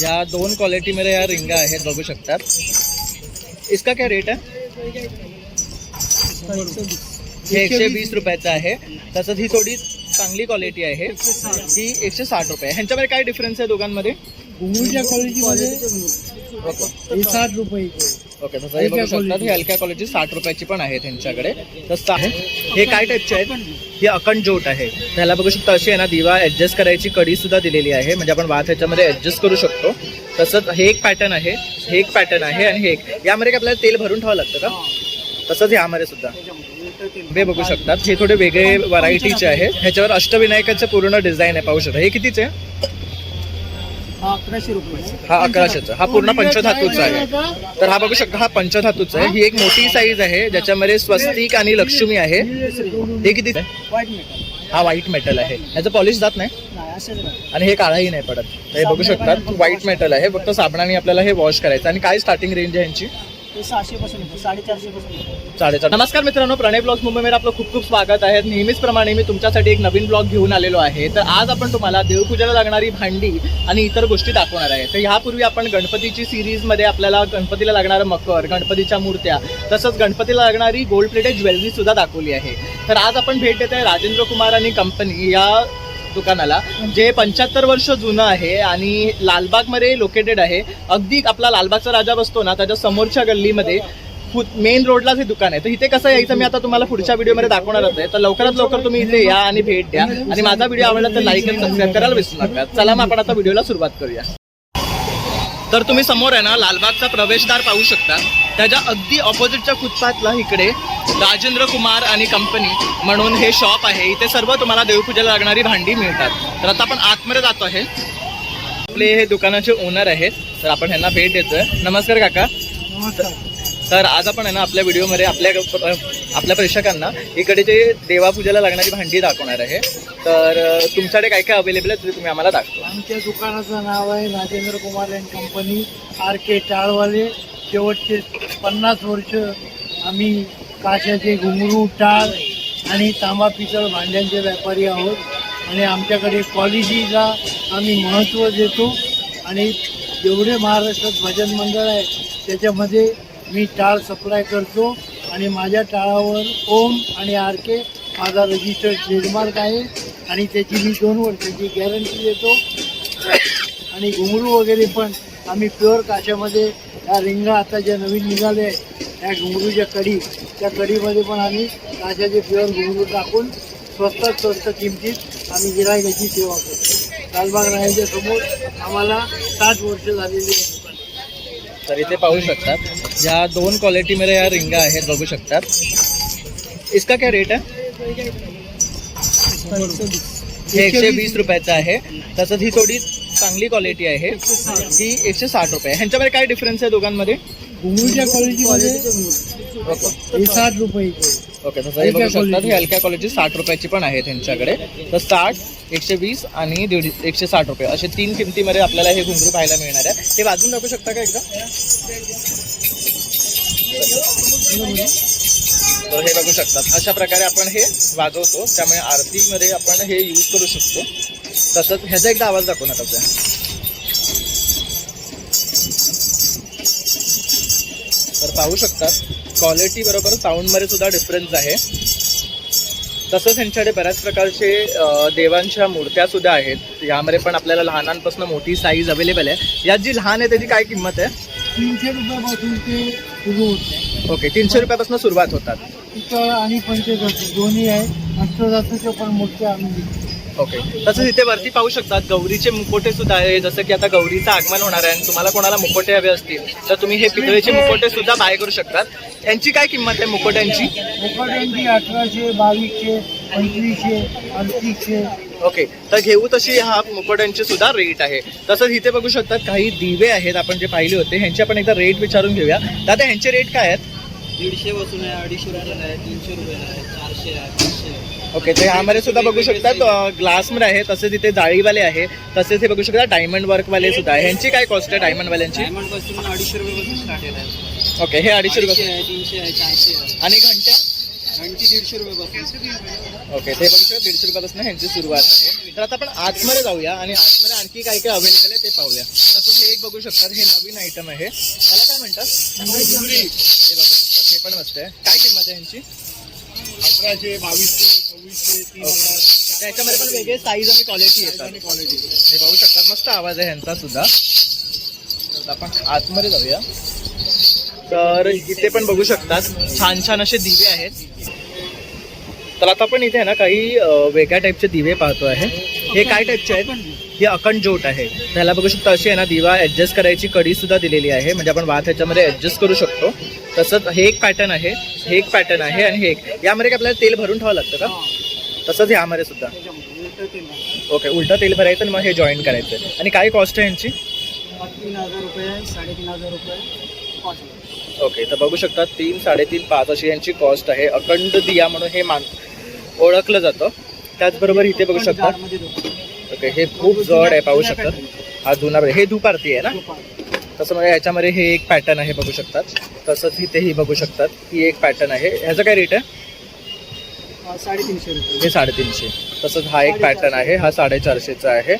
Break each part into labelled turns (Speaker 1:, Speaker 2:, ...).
Speaker 1: या दोन क्वालिटी मध्ये या रिंगा आहेत, बघू शकतात. इसका क्या रेट है? हे 120 रुपयाचं आहे. तसंच ही थोडी चांगली क्वालिटी आहे, ती 160 रुपये. ह्यांच्यामध्ये काय डिफरन्स आहे दोघांमध्ये?
Speaker 2: घुंगरूच्या क्वालिटीमध्ये 60 रुपये.
Speaker 1: ओके, तसं हे बघू शकतात. हे हलक्या क्वालिटी 60 रुपयाची पण आहे त्यांच्याकडे. तसं आहे. हे काय टाईपचे आहेत? ही अखंड ज्योत आहे. त्याला बघू शकता अशी आहे ना, दिवा ॲडजस्ट करायची कडी सुद्धा दिलेली आहे, म्हणजे आपण वात ह्याच्यामध्ये ॲडजस्ट करू शकतो. तसंच हे एक पॅटर्न आहे, हे एक पॅटर्न आहे आणि हे एक. यामध्ये आपल्याला तेल भरून ठेवावं लागतं का? तसंच यामध्ये सुद्धा हे बघू शकतात. हे थोडे वेगळे व्हरायटीचे आहे. ह्याच्यावर अष्टविनायकाचं पूर्ण डिझाईन आहे, पाहू शकता. हे कितीचे आहे?
Speaker 2: हा 1100 रुपये.
Speaker 1: हा 1100चा. हा पूर्ण पंचधातूचा आहे. तर हा बघू शकता, हा पंचधातूचा आहे. ही एक मोठी साईज आहे ज्याच्यामध्ये स्वस्तिक आणि लक्ष्मी आहे. हे किती?
Speaker 2: White metal.
Speaker 1: हा व्हाईट मेटल आहे. ह्याचं पॉलिश जात नाही आणि हे काळाही नाही पडत. हे बघू शकतात, व्हाईट मेटल आहे. फक्त साबणाने आपल्याला हे वॉश करायचं. आणि काय स्टार्टिंग रेंज आहे यांची?
Speaker 2: 600 पासून 450 पासून.
Speaker 1: 450. नमस्कार मित्रांनो, प्रणय ब्लॉग्स मुंबईमध्ये आपलं खूप खूप स्वागत आहे. नेहमीचप्रमाणे मी तुमच्यासाठी एक नवीन ब्लॉग घेऊन आलेलो आहे. तर आज आपण तुम्हाला देवपूजेला लागणारी भांडी आणि इतर गोष्टी दाखवणार आहे. तर ह्यापूर्वी आपण गणपतीची सिरीजमध्ये आपल्याला गणपतीला लागणारं मकर, गणपतीच्या मूर्त्या, तसंच गणपतीला लागणारी गोल्ड प्लेटेड ज्वेलरी सुद्धा दाखवली आहे. तर आज आपण भेट देत आहे राजेंद्र कुमार आणि कंपनी या दुकानाला, जे 75 वर्ष जुनं आहे आणि लालबागमध्ये लोकेटेड आहे. अगदी आपला लालबागचा राजा बसतो ना, त्याच्या समोरच्या गल्लीमध्ये मेन रोडलाच हे दुकान आहे. तर इथे कसं यायचं मी आता तुम्हाला पुढच्या व्हिडिओमध्ये दाखवणारच आहे. तर लवकरात लवकर तुम्ही इथे या आणि भेट द्या. आणि माझा व्हिडिओ आवडला तर लाईक आणि सबस्क्राईब करायला विसरू नका. चला मग आपण आता व्हिडिओला सुरुवात करूया. तर तुम्ही समोर आहे ना लालबागचा प्रवेशद्वार पाहू शकता. त्याच्या अगदी ऑपोजिटच्या फुटपाथला इकडे राजेंद्र कुमार आणि कंपनी म्हणून हे शॉप आहे. इथे सर्व तुम्हाला देवपूजेला लागणारी भांडी मिळतात. तर आता आपण आतमध्ये जातो आहे. आपले हे दुकानाचे ओनर आहेत, तर आपण ह्यांना भेट देतोय. नमस्कार काका. तर आज आपण आहे ना आपल्या व्हिडिओमध्ये आपल्या प्रेक्षकांना इकडे जे देवापूजेला लागणारी भांडी दाखवणार आहे. तर तुमच्याकडे काय काय अवेलेबल आहे ते तुम्ही आम्हाला दाखवा.
Speaker 2: आमच्या दुकानाचं नाव आहे Rajendra Kumar and company, RK टाळवाले. शेवटचे 50 वर्ष आम्ही काशाचे घुंगरू, टाळ आणि तांबा पितळ भांड्यांचे व्यापारी आहोत. आणि आमच्याकडे क्वालिटीला आम्ही महत्त्व देतो. आणि जेवढे महाराष्ट्रात भजन मंडळ आहे त्याच्यामध्ये मी टाळ सप्लाय करतो. आणि माझ्या टाळावर ओम आणि RK माझा रजिस्टर्ड ट्रेडमार्क आहे. आणि त्याची मी 2 वर्षाची गॅरंटी देतो. आणि घुंगरू वगैरे पण आम्ही प्युअर काशामध्ये, ह्या रिंगा आता ज्या नवीन निघाल्या आहेत त्या घुंगरूच्या कडी, त्या कडीमध्ये पण आम्ही काशाचे प्युअर घुंगरू टाकून स्वस्तात स्वस्त किमतीत आम्ही गिरायकाची सेवा करतो. लालबाग राहायच्या समोर आम्हाला 60 वर्ष झालेली आहे.
Speaker 1: तर इथे पाहू शकतात, या दोन क्वालिटी मध्ये या रिंगा आहेत, बघू शकतात. इसका क्या रेट है? हे 120 रुपयाचं आहे. तसंच ही थोडी चांगली क्वालिटी आहे, ती 160 रुपये. ह्यांच्यामध्ये काय डिफरन्स आहे दोघांमध्ये?
Speaker 2: घुंगरूच्या क्वालिटीमध्ये 60 रुपये.
Speaker 1: ओके, तसं हे बघू शकतात. हे हलक्या क्वालिटी 60 रुपयाची पण आहे त्यांच्याकडे. तर 60, 120 आणि 160 रुपये असे 3 किमतीमध्ये आपल्याला हे घुंगरू पाहायला मिळणार आहे. हे वाजून दाखवू शकता का एकदा? तर हे बघू शकतात, अशा प्रकारे आपण हे वाजवतो. त्यामुळे आरतीमध्ये आपण हे यूज करू शकतो. तसंच ह्याचा एकदा आवाज दाखवू नका. तर पाहू शकतात, क्वालिटी बरोबर साऊंडमध्ये सुद्धा डिफरन्स आहे. तसंच ह्यांच्याकडे बऱ्याच प्रकारचे देवांच्या मूर्त्या सुद्धा आहेत. यामध्ये पण आपल्याला लहानांपासून मोठी साईज अवेलेबल आहे. यात जी लहान आहे त्याची काय किंमत आहे?
Speaker 2: 300 रुपयापासून ते सुरू होते.
Speaker 1: ओके, 300 रुपयापासून सुरुवात होतात.
Speaker 2: पितळ आणि पंचधातू दोन्ही आहे. अष्टधातूच्या पण मूर्त्या आम्ही विकतो.
Speaker 1: ओके, तसंच इथे वरती पाहू शकतात गौरीचे मुकोटे सुद्धा आहे. जसं की आता गौरीचं आगमन होणार आहे आणि तुम्हाला कोणाला मुकोटे हवे असतील तर तुम्ही हे पितळेचे मुकोटे सुद्धा बाय करू शकतात. यांची काय किंमत आहे मुकोट्यांची?
Speaker 2: मुकोट्यांची 1800, 2200, 2500, 3800.
Speaker 1: ओके, तर घेऊ तशी हा मुकोट्यांची सुद्धा रेट आहे. तसंच इथे बघू शकतात काही दिवे आहेत आपण जे पाहिले होते. ह्यांची आपण एकदा रेट विचारून घेऊया. दादा ह्यांचे रेट काय आहेत?
Speaker 2: 150 पासून आहे, 250 रुपयाला आहे, 300 रुपयाला आहे, 400 आहे, 500 आहे.
Speaker 1: ओके, तर ह्यामध्ये सुद्धा बघू शकतात ग्लासमध्ये आहे. तसेच इथे जाळीवाले आहे. तसेच हे बघू शकता डायमंड वर्कवाले सुद्धा आहे. ह्यांची काय कॉस्ट आहे डायमंडवाल्यांची?
Speaker 2: डायमंडपासून 250 रुपयापासून स्टार्ट आहे.
Speaker 1: ओके, हे 250 रुपये.
Speaker 2: 300 आहे, 400 आहे.
Speaker 1: आणि घंट्या? ओके, ते बघू शकता 150 रुपयापासून ह्यांची सुरुवात आहे. तर आता आपण आतमध्ये जाऊया आणि आतमध्ये आणखी काय काय अवेलेबल आहे ते पाहूया. तसंच हे एक बघू शकतात, हे नवीन आयटम आहे. त्याला काय म्हणतात? हे बघू शकतात, हे पण मस्त आहे. काय किंमत आहे ह्यांची?
Speaker 2: 1100, 2200, 2600, 3000.
Speaker 1: त्याच्यामध्ये पण वेगळे साईज आणि क्वालिटी येतात. हे बघू शकतात, मस्त आवाज आहे ह्यांचा सुद्धा. तर आपण आतमध्ये जाऊया. तर इथे पण बघू शकतात छान छान असे दिवे आहेत. तर आता आपण इथे आहे ना काही वेगळ्या टाईपचे दिवे पाहतो आहे. हे काय टाईपचे आहेत? हे अखंड ज्योत आहे. त्याला बघू शकता अशी आहे ना दिवा ऍडजस्ट करायची कडी सुद्धा दिलेली आहे, म्हणजे आपण वात ह्याच्यामध्ये ऍडजस्ट करू शकतो. तसंच हे एक पॅटर्न आहे, हे एक पॅटर्न आहे आणि हे एक. यामध्ये आपल्याला तेल भरून ठेवावं लागतं का? तसंच यामध्ये सुद्धा. ओके, उलटं तेल भरायचं आणि मग हे जॉईन करायचं. आणि काय कॉस्ट आहे यांची?
Speaker 2: 3000 रुपये, 3500 रुपये.
Speaker 1: ओके, तर बघू शकता 3, 3.5, 5 अशी यांची कॉस्ट आहे. अखंड दिया म्हणून हे ओळखलं जातं. त्याचबरोबर इथे बघू शकता. ओके, हे खूप जड आहे, पाहू शकतात. हा जुना, हे धूप आरती आहे ना. तसं म्हणजे ह्याच्यामध्ये हे एक पॅटर्न आहे, बघू शकतात. तसंच इथेही बघू शकतात ही एक पॅटर्न आहे. ह्याचं काय रेट आहे?
Speaker 2: 350 रुपये.
Speaker 1: हे 350. तसंच हा एक पॅटर्न आहे, हा 450चा आहे.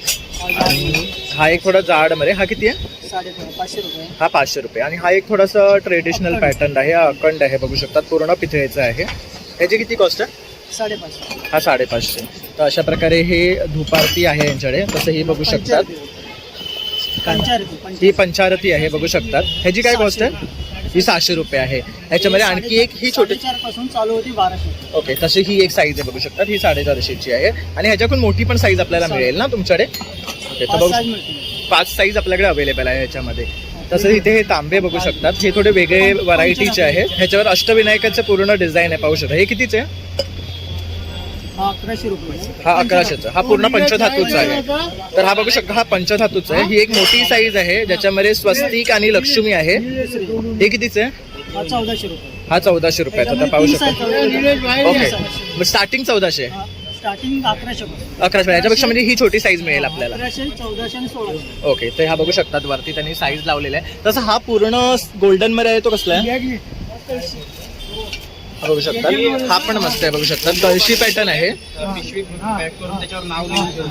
Speaker 1: आणि हा एक थोडा जाडमध्ये, हा किती आहे?
Speaker 2: 550 रुपये.
Speaker 1: हा 500 रुपये. आणि हा एक थोडासा ट्रेडिशनल पॅटर्न आहे, हा अखंड आहे, बघू शकतात. पूर्ण पितळेचा आहे. ह्याची किती कॉस्ट आहे?
Speaker 2: 550.
Speaker 1: हा 550. तर अशा प्रकारे हे धूपारती आहे यांच्याकडे. तसं ही बघू शकतात. ही पंचारती आहे, बघू शकतात. ह्याची काय कॉस्ट आहे? ही 600 रुपये आहे. ह्याच्यामध्ये आणखी एक ही छोटी
Speaker 2: 4.5 पासून चालू होती 1200.
Speaker 1: ओके, तशी ही एक साईज आहे, बघू शकतात. ही 450ची आहे. आणि ह्याच्याकडून मोठी पण साईज आपल्याला मिळेल ना तुमच्याकडे? ओके, तर बघू 5 साईज आपल्याकडे अवेलेबल आहे ह्याच्यामध्ये. तसंच इथे हे तांबे बघू शकतात, हे थोडे वेगळे व्हरायटीचे आहेत. ह्याच्यावर अष्टविनायकाचं पूर्ण डिझाईन आहे, पाहू शकता. हे कितीचे आहे?
Speaker 2: 1100 रुपये.
Speaker 1: हा 1100चा. हा पूर्ण पंचधातूचा आहे. तर हा बघू शकता, हा पंचधातूचा आहे. ही एक मोठी साईज आहे ज्याच्यामध्ये स्वस्तिक आणि लक्ष्मी आहे. हे कितीचे आहे?
Speaker 2: 1400 रुपये.
Speaker 1: हा 1400 रुपयाचा. तर पाहू शकता. ओके, मग स्टार्टिंग 1400,
Speaker 2: स्टार्टिंग 1100 पासून.
Speaker 1: 1100. याच्यापेक्षा म्हणजे ही छोटी साईज मिळेल आपल्याला.
Speaker 2: 1100, 1400 आणि 1600.
Speaker 1: ओके, तर हा बघू शकतात वरती त्यांनी साईज लावलेला आहे. तसं हा पूर्ण गोल्डन मध्ये आहे, तो कसला आहे? हा बघू शकतात. हा पण मस्त आहे, बघू शकतात. कळशी पॅटर्न आहे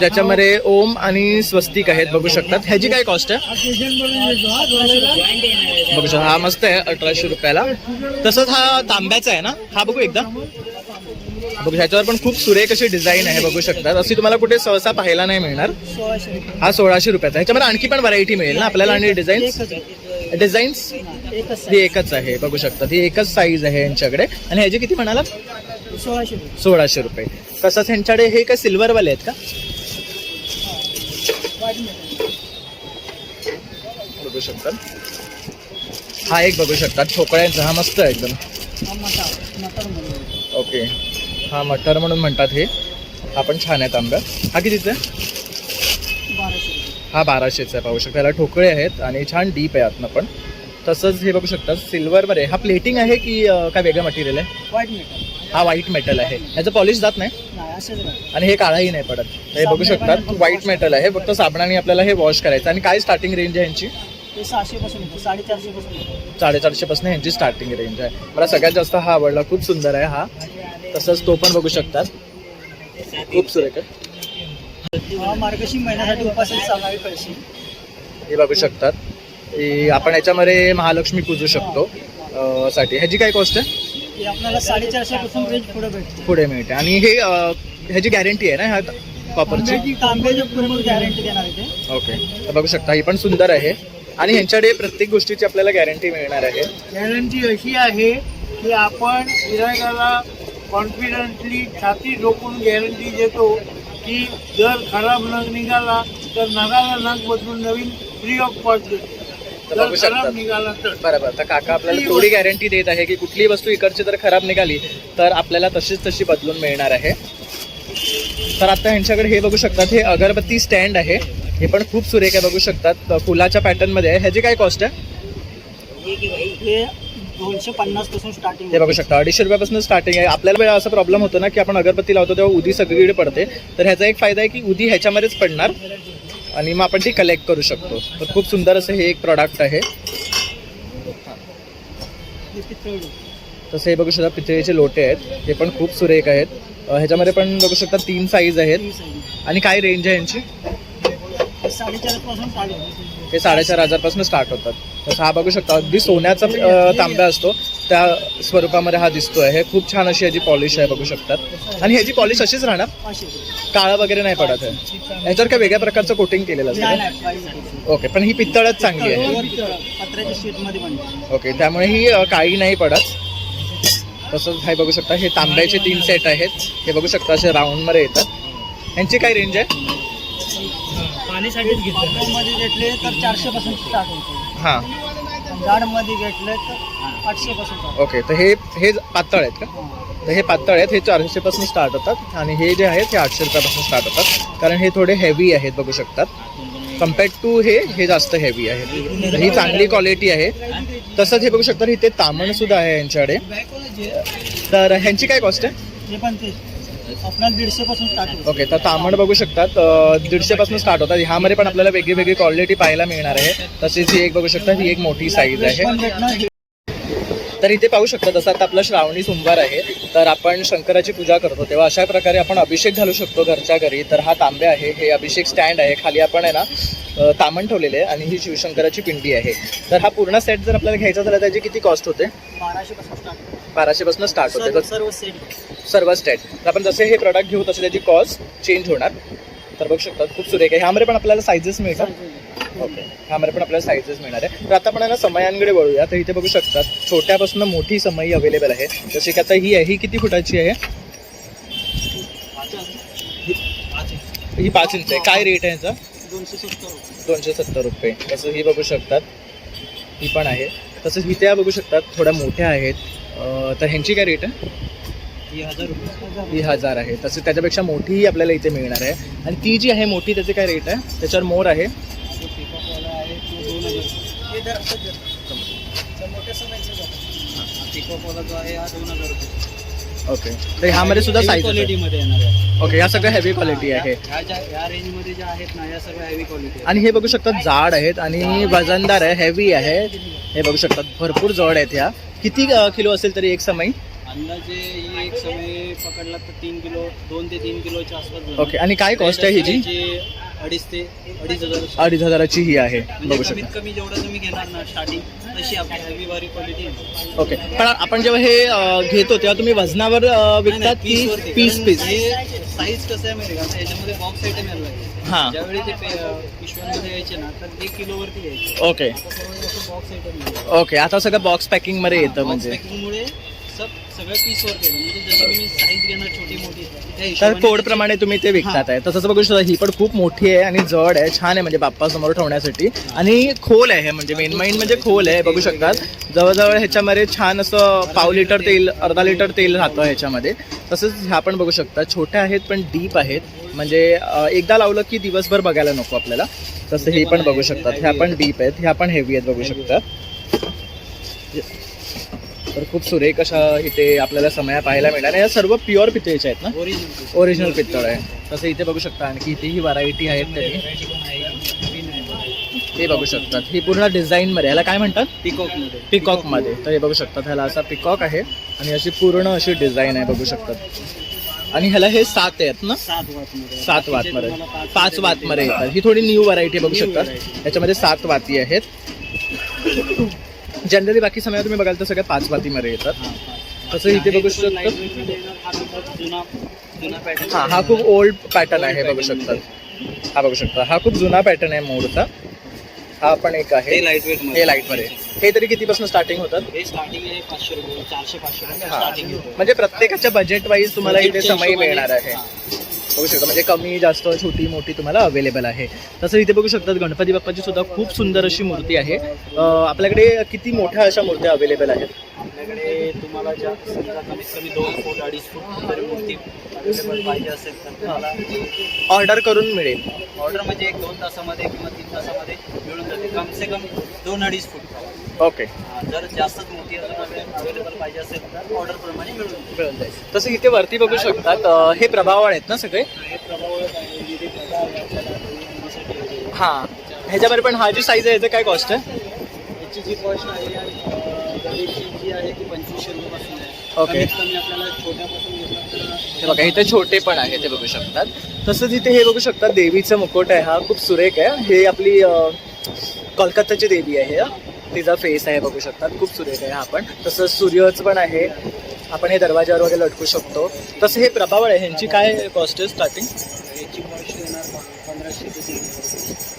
Speaker 1: ज्याच्यामध्ये ओम आणि स्वस्तिक आहेत, बघू शकतात. ह्याची काय कॉस्ट आहे? बघू शकता, हा मस्त आहे 1800 रुपयाला. तसंच हा तांब्याचा आहे ना, हा बघू एकदा. बघू ह्याच्यावर पण खूप सुरेख अशी डिझाईन आहे, बघू शकतात. अशी तुम्हाला कुठे सहसा पाहायला नाही मिळणार.
Speaker 2: 1600 रुपये.
Speaker 1: हा 1600 रुपयाचा. ह्याच्यामध्ये आणखी पण व्हरायटी मिळेल ना आपल्याला. आणि डिझाईन्स ही एकच आहे, बघू शकतात. ही एकच साईज आहे यांच्याकडे. आणि ह्याचे किती म्हणाला?
Speaker 2: 1600 रुपये.
Speaker 1: 1600 रुपये. तसंच ह्यांच्याकडे हे काय सिल्वरवाले आहेत का? बघू शकतात. हा एक बघू शकतात ठोकळ्यांचा, हा मस्त आहे एकदम. ओके, हा मटर म्हणून म्हणतात हे. हा पण छान आहे तांब्या. हा कितीचा आहे?
Speaker 2: 1200 रुपये.
Speaker 1: हा 1200चा आहे, पाहू शकता. याला ठोकळे आहेत आणि छान डीप आहे आतनं पण. तसंच हे बघू शकतात सिल्वरमध्ये. हा प्लेटिंग आहे की काय वेगळं मटेरियल आहे?
Speaker 2: White metal.
Speaker 1: हा व्हाईट मेटल आहे. ह्याचं पॉलिश जात नाही
Speaker 2: नाही, असंच राहतं.
Speaker 1: आणि हे काळाही नाही पडत. हे बघू शकतात व्हाईट मेटल आहे. फक्त साबणाने आपल्याला हे वॉश करायचं. आणि काय स्टार्टिंग रेंज आहे यांची?
Speaker 2: ते 600 पासून येतं, 450 पासून येतं.
Speaker 1: 450 पासून यांची स्टार्टिंग रेंज आहे. मला सगळ्यात जास्त हा आवडला, खूप सुंदर आहे हा. तसंच तो पण बघू शकतात, खूप सुरेख आहे.
Speaker 2: मार्गशीर्ष महिन्यासाठी उपासाची चालणारी कळशी.
Speaker 1: हे बघू शकतात. आपण याच्यामध्ये महालक्ष्मी पूजू शकतो साठी. ह्याची काय कॉस्ट आहे?
Speaker 2: हे आपल्याला 450 पासून रेंज पुढे भेटते.
Speaker 1: पुढे मिळते. आणि हे ह्याची गॅरंटी आहे ना ह्या कॉपरची?
Speaker 2: तांब्याची पूर्ण गॅरंटी देणार आहे ते.
Speaker 1: ओके, तर बघू शकता ही पण सुंदर आहे. आणि ह्यांच्याकडे प्रत्येक गोष्टीची आपल्याला गॅरंटी मिळणार आहे.
Speaker 2: गॅरंटी अशी आहे की आपण गिरायकाला कॉन्फिडंटली छाती ठोकून गॅरंटी देतो की जर खराब नग निघाला तर नगाला नग बदलून नवीन फ्री ऑफ कॉस्ट देतो.
Speaker 1: तर
Speaker 2: जर
Speaker 1: बघू शकतात.
Speaker 2: खराब निघाला तर
Speaker 1: बरोबर. तर काका आपल्याला थोडी गॅरंटी देत आहे की कुठलीही वस्तू इकडची जर खराब निघाली तर आपल्याला तशीच तशी बदलून मिळणार आहे. तर आता ह्यांच्याकडे हे बघू शकतात, हे अगरबत्ती स्टँड आहे. हे पण खूप सुरेख आहे, बघू शकतात. फुलाच्या पॅटर्न मध्ये आहे. ह्याची काय कॉस्ट आहे?
Speaker 2: हे 250 पासून स्टार्टिंग.
Speaker 1: हे बघू शकता 250 रुपयापासून स्टार्टिंग आहे. आपल्याला वेळा असा प्रॉब्लेम होतो ना की आपण अगरबत्ती लावतो तेव्हा उदी सगळीकडे पडते. तर ह्याचा एक फायदा आहे की उदी ह्याच्यामध्येच पडणार आणि मग आपण ती कलेक्ट करू शकतो. तर खूप सुंदर असं हे एक प्रॉडक्ट आहे. तसे हे बघू शकता पितळेचे लोटे आहेत, ते पण खूप सुरेख आहेत. ह्याच्यामध्ये पण बघू शकता 3 साईज आहेत. आणि काय रेंज आहे यांची?
Speaker 2: 4,500 पासून चालू आहे.
Speaker 1: हे 4,500 पासून स्टार्ट होतात. तसं हा बघू शकता अगदी सोन्याचा तांब्या असतो त्या स्वरूपामध्ये हा दिसतोय. हे खूप छान अशी याची पॉलिश आहे बघू शकतात. आणि ह्याची पॉलिश अशीच राहणार, काळा वगैरे नाही पडत आहे. ह्याच्यावर काय वेगळ्या प्रकारचं कोटिंग केलेलं असतं? ओके, पण ही पित्तळच चांगली आहे.
Speaker 2: पत्र्याच्या शीटमध्ये बनते.
Speaker 1: ओके, त्यामुळे ही काळी नाही पडत. तसंच हे बघू शकता हे तांब्याचे 3 सेट आहेत. हे बघू शकता असे राऊंडमध्ये येतात. ह्यांची काय रेंज आहे?
Speaker 2: पाणीसाठीच मध्ये घेतले तर 400 पासून स्टार्ट होतो.
Speaker 1: हां,
Speaker 2: जाडमध्ये घेतले तर 800 पासून.
Speaker 1: ओके. तर हे पातळ आहेत का? तर हे पातळ आहेत, हे 400 पासून स्टार्ट होतात. आणि हे जे आहेत हे 800 रुपयापासून स्टार्ट होतात, कारण हे थोडे हेवी आहेत बघू शकतात. कम्पेअर्ड टू हे जास्त हेवी आहे. तर ही चांगली क्वालिटी आहे. तसंच हे बघू शकता इथे तामण सुद्धा आहे यांच्याकडे. तर ह्यांची काय कॉस्ट आहे?
Speaker 2: हे पण ते आपल्याला 150 पासून स्टार्ट होतो.
Speaker 1: ओके, तर तामण बघू शकतात 150 पासून स्टार्ट होतात. ह्यामध्ये पण आपल्याला वेगळी वेगळी क्वालिटी पाहायला मिळणार आहे. तसेच ही एक बघू शकता, ही एक मोठी साईज आहे. तर इथे पाहू शकता जसं आता आपला श्रावणी सोमवार आहे, तर आपण शंकराची पूजा करतो तेव्हा अशा प्रकारे आपण अभिषेक घालू शकतो घरच्या घरी. तर हा तांब्या आहे, हे अभिषेक स्टँड आहे. खाली आपण आहे ना तामण ठेवलेले आहे आणि ही शिवशंकराची पिंडी आहे. तर हा पूर्ण सेट जर आपल्याला घ्यायचा झाला त्याची किती कॉस्ट होते?
Speaker 2: 1200 पासून स्टार्ट.
Speaker 1: 1200 पासून स्टार्ट होते. तर
Speaker 2: सर्व सेट
Speaker 1: सर्व स्टेट. तर आपण जसे हे प्रोडक्ट घेऊ तसे त्याची कॉस्ट चेंज होणार. तर बघू शकतात खूप सुरेख आहे. ह्यामध्ये पण आपल्याला साईजेस मिळतात. ओके, ह्यामध्ये पण आपल्याला साईजेस मिळणार आहे. तर आता आपण आहे ना समयांकडे वळूया. तर इथे बघू शकतात छोट्यापासून मोठी समई अवेलेबल आहे. जशी की आता ही आहे, ही किती फुटाची आहे? ही 5 इंच आहे. काय रेट आहे याचा? 270 रुपये. तसं ही बघू शकतात, ही पण आहे. तसंच इथे बघू शकतात थोड्या मोठ्या आहेत. तर ह्यांची काय रेट आहे?
Speaker 2: ही 1000 रुपये.
Speaker 1: ही 1000 आहे. तसंच त्याच्यापेक्षा मोठीही आपल्याला इथे मिळणार आहे. आणि ती जी आहे मोठी त्याचे काय रेट आहे? त्याच्यावर मोर आहे. ओके, तर ह्यामध्ये सुद्धा साईज
Speaker 2: क्वालिटीमध्ये येणार आहे.
Speaker 1: ओके, या सगळ्या हेवी क्वालिटी आहे.
Speaker 2: या रेंजमध्ये ज्या आहेत ना या सगळ्या हेवी क्वालिटी.
Speaker 1: आणि हे बघू शकतात जाड आहेत आणि वजनदार आहे, हेवी आहे. हे बघू शकतात भरपूर जड आहेत. ह्या किती किलो असेल तरी एक समई?
Speaker 2: अंदाजे ही एक समय पकडला तर 3 किलो 2 ते 3 किलोच्या आसपास.
Speaker 1: ओके, आणि काय कॉस्ट आहे हिची?
Speaker 2: 2,500 ते 2,500.
Speaker 1: 2,500ची ही आहे
Speaker 2: म्हणजे
Speaker 1: बघू
Speaker 2: कमीत
Speaker 1: शकता.
Speaker 2: कमी जेवढं तुम्ही घेणार ना स्टार्टिंग तशी आपली हेवी वारी क्वालिटी आहे.
Speaker 1: ओके, पण आपण जेव्हा हे घेतो तेव्हा तुम्ही वजनावर विकतात की पीस?
Speaker 2: साईज कसं आहे माहिती का, आता याच्यामध्ये बॉक्स आयटम यायला लागले.
Speaker 1: हां,
Speaker 2: ज्यावेळी ते पिशव्यांमध्ये यायचे ना तर 1 किलोवरती यायचे.
Speaker 1: Okay
Speaker 2: box item
Speaker 1: okay. आता सगळं बॉक्स पॅकिंग मध्ये येतं म्हणजे.
Speaker 2: पॅकिंगमुळे सगळं पीसवर केलं. म्हणजे जशी तुम्ही साईज घेणार छोटी मोठी त्या
Speaker 1: तर
Speaker 2: हिशोबाने
Speaker 1: कोड प्रमाणे तुम्ही ते विकतात आहे. तसंच बघू शकता ही पण खूप मोठी आहे आणि जड आहे, छान आहे म्हणजे बाप्पा समोर ठेवण्यासाठी. आणि खोल आहे, म्हणजे मेन म्हणजे खोल आहे बघू शकतात. जवळजवळ ह्याच्यामध्ये छान असं 1/2 लिटर तेल 1/2 लिटर तेल राहतं ह्याच्यामध्ये. तसंच ह्या पण बघू शकता छोट्या आहेत पण डीप आहेत, म्हणजे एकदा लावलं की दिवसभर बघायला नको आपल्याला. तसं हे पण बघू शकतात, ह्या पण डीप आहेत, ह्या पण हेवी आहेत बघू शकतात. तर खूप सुरेख अशा इथे आपल्याला समया पाहायला मिळणार. या सर्व प्युअर पितळेच्या आहेत ना, ओरिजिनल पितळ आहे. तसं इथे बघू शकता आणखी इथेही व्हरायटी आहेत त्याची. हे बघू शकतात ही पूर्ण डिझाईन मध्ये, ह्याला काय म्हणतात? पिकॉक मध्ये. तर हे बघू शकतात ह्याला असा पिकॉक आहे आणि अशी पूर्ण अशी डिझाईन आहे बघू शकतात. आणि ह्याला हे 7 आहेत ना, 7 वात मध्ये 5 वात मध्ये येतात. ही थोडी न्यू व्हरायटी बघू शकतात. ह्याच्यामध्ये 7 वाती आहेत. जनरली बाकी समय तुम्ही बघाल तर सगळ्या 5 वातीमध्ये येतात. तसं इथे बघू शकतात. हा खूप ओल्ड पॅटर्न आहे बघू शकतात. हा बघू शकता हा खूप जुना पॅटर्न आहे मोरचा. हा पण एक आहे, हे लाईट मध्ये. हे तरी कितीपासून स्टार्टिंग होतात?
Speaker 2: हे स्टार्टिंग आहे 500 रुपये 400-500 रुपये स्टार्टिंग होतं.
Speaker 1: म्हणजे प्रत्येकाच्या बजेट वाईज तुम्हाला इथे समई मिळणार आहे बघू शकता. म्हणजे कमी जास्त छोटी मोठी तुम्हाला अवेलेबल आहे. तसं इथे बघू शकतात गणपती बाप्पाची सुद्धा खूप सुंदर अशी मूर्ती आहे. आपल्याकडे किती मोठ्या अशा मूर्त्या अवेलेबल आहेत?
Speaker 2: आपल्याकडे तुम्हाला ज्या समजा कमीत कमी 2 फूट 2.5 फूट तरी मूर्ती अवेलेबल पाहिजे असेल तर तुम्हाला
Speaker 1: ऑर्डर करून मिळेल.
Speaker 2: ऑर्डर म्हणजे 1-2 तासामध्ये किंवा 3 तासामध्ये मिळून जाते. कम से कम 2-2.5 फूट.
Speaker 1: ओके,
Speaker 2: जर जास्तच मोठी अजून अवेलेबल पाहिजे असेल तर ऑर्डर प्रमाणे मिळून जाईल.
Speaker 1: तसं इथे वरती बघू शकतात हे प्रभावळ आहेत ना सगळे. हां, ह्याच्यामध्ये पण हा जी साईज आहे याचं काय कॉस्ट आहे?
Speaker 2: याची जी कॉस्ट आहे
Speaker 3: रेटची जी आहे ती 2500 रुपयापासून आहे.
Speaker 1: ओके.
Speaker 3: कमीत कमी आपल्याला छोट्यापासून घेतलं तर
Speaker 1: हे बघा इथे छोटे पण आहे ते बघू शकतात. तसंच इथे हे बघू शकतात देवीचा मुकुट आहे हा खूप सुरेख आहे. हे आपली कोलकाताची देवी आहे तिचा फेस आहे बघू शकतात खूप सुरेख आहे हा पण. तसंच सूर्यच पण आहे आपण हे दरवाजावर वगैरे लटकू शकतो. तसं हे प्रभावळ आहे ह्यांची काय कॉस्ट आहे स्टार्टिंग?
Speaker 3: याची कॉस्ट येणार 1500 ते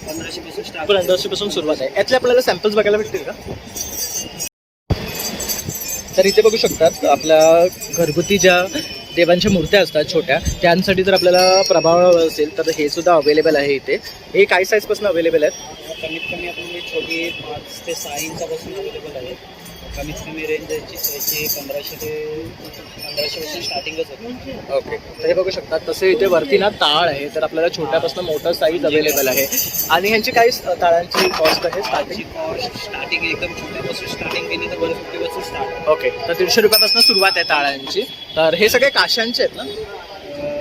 Speaker 3: 1500 पासून स्टार्ट.
Speaker 1: 1500 पासून सुरुवात आहे. यातले आपल्याला सॅम्पल्स बघायला भेटतील का? तर इथे बघू शकतात आपल्या घरगुती ज्या देवांच्या मूर्त्या असतात छोट्या त्यांसाठी जर आपल्याला प्रभाव असेल तर हे सुद्धा अवेलेबल आहे इथे. हे काय साईजपासून अवेलेबल आहेत?
Speaker 3: कमीत कमी आपल्याला छोटी 5 ते 6 इंचापासून अवेलेबल आहे. कमीत कमी रेंज याची 1500 ते 1500 पासून स्टार्टिंगच होते.
Speaker 1: ओके. तर हे बघू शकतात. तसे इथे वरती ना ताळ आहे तर आपल्याला छोट्यापासून मोठं साईज अवेलेबल आहे. आणि ह्यांची काही ताळांची कॉस्ट आहे
Speaker 3: त्याची
Speaker 1: स्टार्टिंग?
Speaker 3: कॉस्ट स्टार्टिंग एकदम छोट्यापासून स्टार्टिंग केली तर 150 पासून स्टार्ट.
Speaker 1: ओके. तर 150 रुपयापासून सुरुवात आहे ताळांची. तर हे सगळे काशांचे आहेत ना?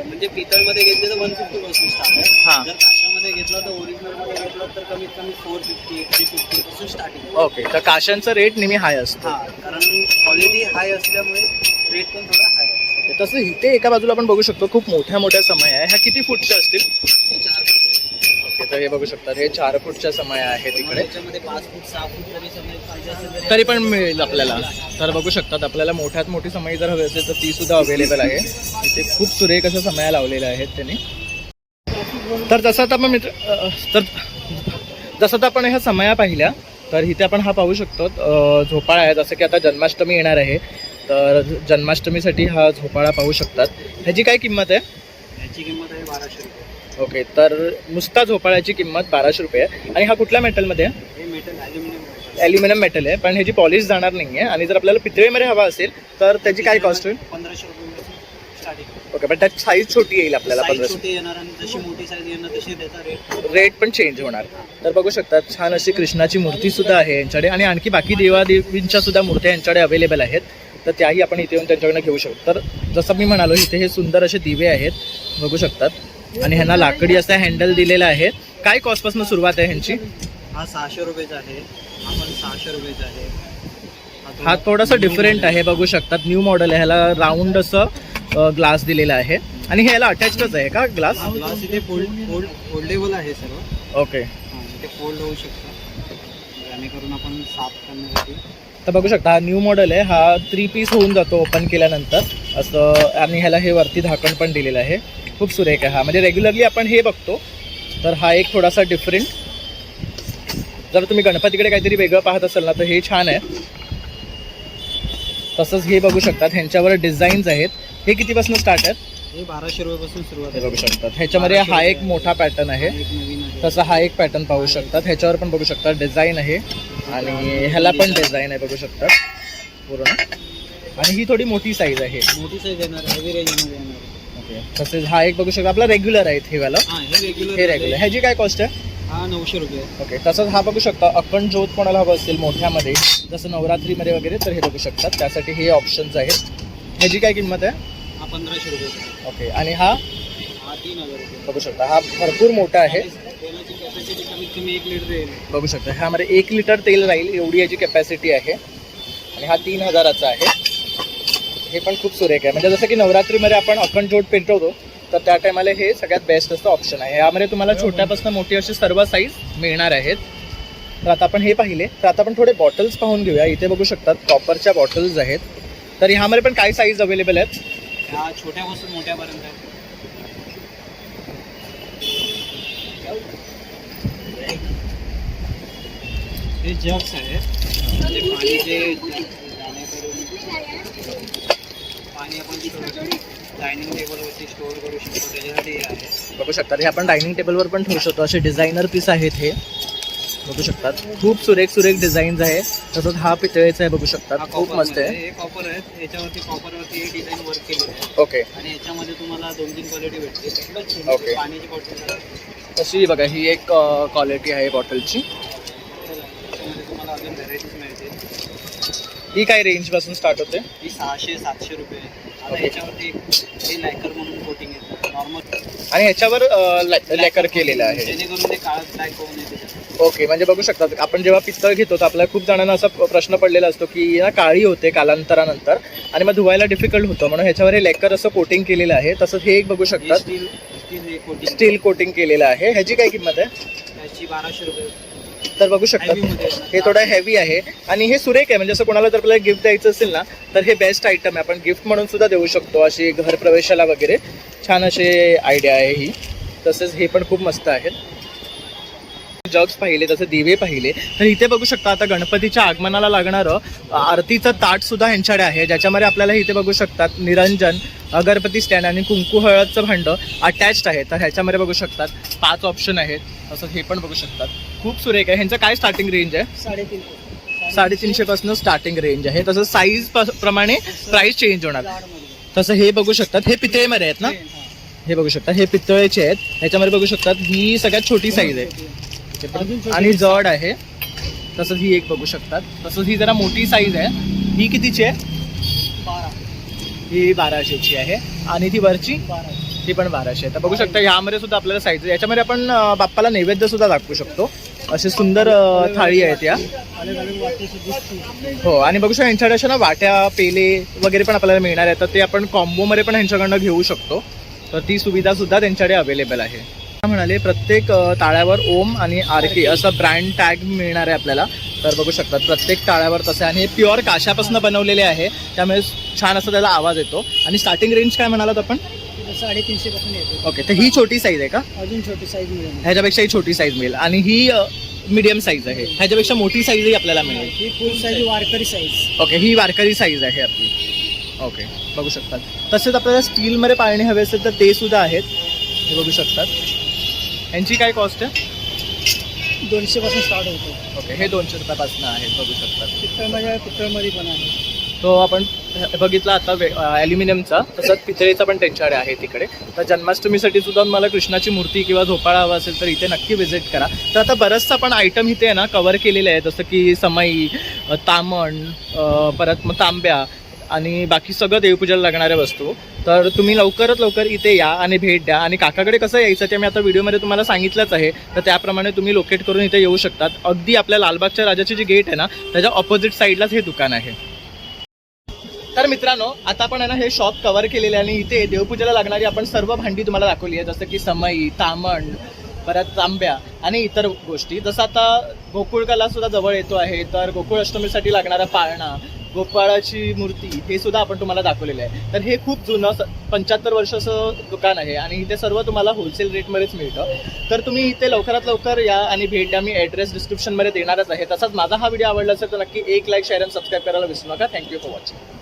Speaker 3: म्हणजे पितळमध्ये घेतले तर 150 पासून स्टार्ट
Speaker 1: हां.
Speaker 3: आहे. जर काशामध्ये घेतला तर ओरिजिनलमध्ये घेतला तर कमीत कमी 450 350 पासून स्टार्टिंग.
Speaker 1: ओके. तर काशांचा रेट नेहमी हाय असतो.
Speaker 3: हां, कारण क्वालिटी हाय असल्यामुळे रेट पण थोडा हाय आहे.
Speaker 1: ओके. तसं इथे एका बाजूला आपण बघू शकतो खूप मोठ्या मोठ्या समय आहे. ह्या किती फूटच्या असतील?
Speaker 3: हे 4 फूट आहे.
Speaker 1: ओके. तर हे बघू शकतात हे 4 फूटच्या समय आहे तिकडे.
Speaker 3: त्याच्यामध्ये 5 फूट 6 फूट जरी समय पाहिजे असेल
Speaker 1: तरी पण मिळेल आपल्याला. तर बघू शकतात आपल्याला मोठ्यात मोठी समय जर हवी असेल तर ती सुद्धा अवेलेबल आहे. इथे खूप सुरेख अशा समया लावलेल्या आहेत त्यांनी. तर जसं आता आपण जसं आता आपण ह्या समया पाहिल्या तर इथे आपण हा पाहू शकतो झोपाळा आहे. जसं की आता जन्माष्टमी येणार आहे तर जन्माष्टमीसाठी हा झोपाळा पाहू शकतात. ह्याची काय किंमत आहे?
Speaker 3: याची किंमत आहे 1200 रुपये.
Speaker 1: ओके. तर नुसता झोपाळ्याची किंमत 1200 रुपये आहे. आणि हा कुठल्या मेटलमध्ये आहे?
Speaker 3: हे मेटल ॲल्युमिनियम
Speaker 1: ॲल्युमिनियम मेटल आहे पण ह्याची पॉलिश जाणार नाही आहे. आणि जर आपल्याला पितळेमध्ये हवा असेल तर त्याची काय कॉस्ट होईल?
Speaker 3: 1500 रुपये स्टार्टिंग.
Speaker 1: ओके. पण त्याची साईज छोटी येईल आपल्याला.
Speaker 3: साईज
Speaker 1: 1500
Speaker 3: छोटी येणार आणि जशी मोठी साईज येणार तशी त्याचा रेट.
Speaker 1: रेट पण चेंज होणार. तर बघू शकतात छान अशी कृष्णाची मूर्ती सुद्धा आहे यांच्याकडे. आणि आणखी बाकी देवादेवींच्या सुद्धा मूर्त्या यांच्याकडे अवेलेबल आहेत. तर त्याही आपण इथे येऊन त्यांच्याकडनं घेऊ शकतो. तर जसं मी म्हणालो इथे हे सुंदर असे दिवे आहेत बघू शकतात. आणि ह्यांना लाकडी असा हँडल दिलेला आहे. काय कॉस्टपासून सुरुवात आहे ह्यांची?
Speaker 3: हा 600 रुपयाचा आहे. हा पण 600 रुपयाचा आहे.
Speaker 1: हा थोडासा डिफरंट आहे बघू शकतात. न्यू मॉडेल आहे. ह्याला राऊंड असं ग्लास दिलेला आहे. आणि ह्याला अटॅचडच आहे का ग्लास?
Speaker 3: ग्लास इथे फोल्डेबल आहे सर्व.
Speaker 1: ओके.
Speaker 3: ते फोल्ड होऊ शकतं जेणेकरून आपण साफ करण्यासाठी.
Speaker 1: तर बघू शकता हा न्यू मॉडेल आहे. हा 3 पीस होऊन जातो ओपन केल्यानंतर असं. आणि ह्याला हे वरती झाकण पण दिलेलं आहे. खूप सुरेख आहे हा. म्हणजे रेग्युलरली आपण हे बघतो तर हा एक थोडासा डिफरंट. जर तुम्ही गणपतीकडे काहीतरी वेगळं पाहत असाल ना तर हे छान आहे. तसंच हे बघू शकतात ह्यांच्यावर डिझाईन्स आहेत. हे कितीपासून स्टार्ट आहेत?
Speaker 3: हे 1200 रुपयापासून सुरुवात
Speaker 1: हे
Speaker 3: आहे.
Speaker 1: बघू शकतात. ह्याच्यामध्ये हा एक मोठा पॅटर्न आहे.
Speaker 3: एक नवीन आहे.
Speaker 1: तसा हा एक पॅटर्न पाहू शकतात. ह्याच्यावर पण बघू शकतात डिझाईन आहे. आणि ह्याला पण डिझाईन आहे बघू शकतात पूर्ण. आणि ही थोडी मोठी साईज आहे.
Speaker 3: मोठी साईज येणार हेवी रेंजमध्ये येणार.
Speaker 1: ओके. तसेच हा एक बघू शकता आपला रेग्युलर आहे हे वाला.
Speaker 3: हां हे
Speaker 1: हे रेग्युलर. ह्याची काय कॉस्ट आहे?
Speaker 3: हा 900 रुपये.
Speaker 1: ओके. तसंच हा बघू शकता अखंड ज्योत कोणाला हवं असेल मोठ्यामध्ये जसं नवरात्रीमध्ये वगैरे तर हे बघू शकतात. त्यासाठी हे ऑप्शन्स आहेत. ह्याची काय किंमत आहे?
Speaker 3: हा 1500 रुपये.
Speaker 1: ओके. आणि हा
Speaker 3: हा 3000 रुपये.
Speaker 1: बघू शकता हा भरपूर मोठा आहे.
Speaker 3: तेलाची कॅपॅसिटी कमीत कमी 1 लिटर येईल.
Speaker 1: बघू शकता ह्यामध्ये 1 लिटर तेल राहील एवढी याची कॅपॅसिटी आहे. आणि हा 3000चा आहे. हे पण खूप सुरेख आहे. म्हणजे जसं की नवरात्रीमध्ये आपण अखंड ज्योत पेटवतो तर त्या टायमाला हे सगळ्यात बेस्ट असं ऑप्शन आहे. यामध्ये तुम्हाला छोट्यापासून मोठी अशी सर्व साईज मिळणार आहेत. तर आता आपण हे पाहिले तर आता आपण थोडे बॉटल्स पाहून घेऊया. इथे बघू शकतात कॉपरच्या बॉटल्स आहेत. तर ह्यामध्ये पण काय साईज अवेलेबल आहेत?
Speaker 3: ह्या छोट्यापासून मोठ्यापर्यंत आहे. हे जग्स आहे. ते पाणी पाणी आपण डायनिंग टेबलवरती स्टोअर करू शकतो त्याच्यासाठी हे आहे.
Speaker 1: बघू शकतात हे आपण डायनिंग टेबलवर पण ठेवू शकतो. असे डिझायनर पीस आहेत हे बघू शकतात. खूप सुरेख सुरेख डिझाईन्स आहे. तसंच हा पितळेचा आहे बघू शकतात. खूप मस्त आहे.
Speaker 3: हे कॉपर आहे. याच्यावरती कॉपरवरती हे डिझाईन वर्क केलेलं आहे.
Speaker 1: ओके.
Speaker 3: आणि याच्यामध्ये तुम्हाला 2-3 क्वालिटी भेटते.
Speaker 1: ओके.
Speaker 3: पाण्याची बॉटल
Speaker 1: तशी बघा ही एक क्वालिटी आहे बॉटलची.
Speaker 3: त्याच्यामध्ये तुम्हाला अजून व्हरायटीज मिळतील.
Speaker 1: ही काय रेंजपासून स्टार्ट होते?
Speaker 3: ही 600-700 रुपये. आता
Speaker 1: ओके.
Speaker 3: याच्यावरती हे लॅकर म्हणून कोटिंग येतं नॉर्मल.
Speaker 1: आणि ह्याच्यावर लॅकर केलेलं आहे.
Speaker 3: जेणेकरून ते काळं ब्लॅक होऊन येते.
Speaker 1: ओके, म्हणजे बघू शकता आपण जेव्हा पितळ घेतो तर आपल्याला खूप जणांना असा प्रश्न पडलेला असतो की ना काळी होते कालांतरानंतर आणि मग धुवायला डिफिकल्ट होतं, म्हणून ह्याच्यावर हे लेकर असं कोटिंग केलेलं आहे. तसंच हे एक बघू शकता स्टील कोटिंग केलेलं आहे. ह्याची काय किंमत आहे?
Speaker 3: त्याची 1200 रुपये.
Speaker 1: तर बघू शकता हे थोडं हेवी आहे आणि हे सुरेख आहे. म्हणजे असं कोणाला जर आपल्याला गिफ्ट द्यायचं असेल ना तर हे बेस्ट आयटम आहे. आपण गिफ्ट म्हणून सुद्धा देऊ शकतो, अशी घर प्रवेशाला वगैरे छान अशी आयडिया आहे ही. तसेच हे पण खूप मस्त आहेत. जग्स पाहिले, तसे दिवे पाहिले, तर इथे बघू शकता आता गणपतीच्या आगमनाला लागणारं आरतीचं ताट सुद्धा ह्यांच्याकडे आहे, ज्याच्यामध्ये आपल्याला इथे बघू शकतात निरंजन, अगरबत्ती स्टँड आणि कुंकू हळदचं भांडं अटॅच्ड आहे. तर ह्याच्यामध्ये बघू शकतात 5 ऑप्शन आहेत. तसं हे पण बघू शकतात, खूप सुरेख आहे. ह्यांचं काय स्टार्टिंग रेंज आहे? 350 पासून स्टार्टिंग रेंज आहे. तसं साईज प्रमाणे प्राइस चेंज होणार. तसं हे बघू शकतात, हे पितळेमध्ये आहेत ना, हे बघू शकता हे पितळेचे आहेत. ह्याच्यामध्ये बघू शकतात ही सगळ्यात छोटी साईज आहे आणि जड आहे. तसंच ही एक बघू शकतात. तसंच ही जरा मोठी साईज आहे. ही कितीची आहे?
Speaker 3: 12.
Speaker 1: ही 1200ची आहे आणि ती वरची ती पण 1200 आहे. तर बघू शकता यामध्ये सुद्धा आपल्याला साईज आहे. याच्यामध्ये आपण बाप्पाला नैवेद्य सुद्धा दाखवू शकतो. असे सुंदर थाळी आहेत या. हो, आणि बघू शकता यांच्याकडे अशा ना वाट्या पेले वगैरे पण आपल्याला मिळणार आहे. तर ते आपण कॉम्बोमध्ये पण ह्यांच्याकडनं घेऊ शकतो. तर ती सुविधा सुद्धा त्यांच्याकडे अवेलेबल आहे. म्हणाले प्रत्येक ताळ्यावर ओम आणि आरके असं ब्रँड टॅग मिळणार आहे आपल्याला. तर बघू शकतात प्रत्येक ताळ्यावर तसे, आणि हे प्युअर काशापासून बनवलेले आहे, त्यामुळे छान असा त्याला आवाज येतो. आणि स्टार्टिंग रेंज काय म्हणालात आपण?
Speaker 3: 350 पासून येतो.
Speaker 1: ओके, तर ही छोटी साईज आहे का?
Speaker 3: अजून छोटी साईज मिळेल.
Speaker 1: ह्याच्यापेक्षा ही छोटी साईज मिळेल आणि ही मीडियम साईज आहे. ह्याच्यापेक्षा मोठी साईजही आपल्याला मिळेल.
Speaker 3: ही फुल साईज वारकरी साईज.
Speaker 1: ओके, ही वारकरी साईज आहे आपली. ओके, बघू शकतात. तसेच आपल्याला स्टीलमध्ये पाळणे हवे असेल तर ते सुद्धा आहेत. हे बघू शकतात. यांची काय कॉस्ट आहे?
Speaker 3: 200 पासून स्टार्ट होतो.
Speaker 1: ओके, हे 200 रुपयापासून आहेत. बघू शकतात.
Speaker 3: पितळमध्ये पण आहे.
Speaker 1: तो आपण बघितला आता ॲल्युमिनियमचा, तसंच पितळेचा पण त्यांच्याकडे आहे तिकडे. तर जन्माष्टमीसाठी सुद्धा मला कृष्णाची मूर्ती किंवा झोपाळा हवा असेल तर इथे नक्की व्हिजिट करा. तर आता बरंचसा पण आयटम इथे आहे ना कवर केलेले आहे, जसं की समई, तामण, परत मग तांब्या आणि बाकी सगळं देवपूजेला लागणाऱ्या वस्तू. तर तुम्ही लवकरात लवकर इथे या आणि भेट द्या. आणि काकाकडे कसं यायचं ते मी आता व्हिडिओमध्ये तुम्हाला सांगितलंच आहे. तर त्याप्रमाणे तुम्ही लोकेट करून इथे येऊ शकतात. अगदी आपल्या लालबागच्या राजाची जी गेट आहे ना त्याच्या ऑपोजिट साईडलाच हे दुकान आहे. तर मित्रांनो, आता आपण आहे ना हे शॉप कव्हर केलेले आहे आणि इथे देवपूजेला लागणारी आपण सर्व भांडी तुम्हाला दाखवली आहे, जसं की समई, तामण, परत तांब्या आणि इतर गोष्टी. जसं आता गोकुळकाला सुद्धा जवळ येतो आहे, तर गोकुळ अष्टमीसाठी लागणारा पाळणा, गोपाळाची मूर्ती, हे सुद्धा आपण तुम्हाला दाखवलेलं आहे. तर हे खूप जुनं 75 वर्षाचं दुकान आहे आणि इथे सर्व तुम्हाला होलसेल रेटमध्येच मिळतं. तर तुम्ही इथे लवकरात लवकर या आणि भेट द्या. मी ॲड्रेस डिस्क्रिप्शनमध्ये देणारच आहे. तसाच माझा हा व्हिडिओ आवडला असेल तर नक्की एक लाईक, शेअर आणि सबस्क्राईब करायला विसरू नका. Thank you for watching.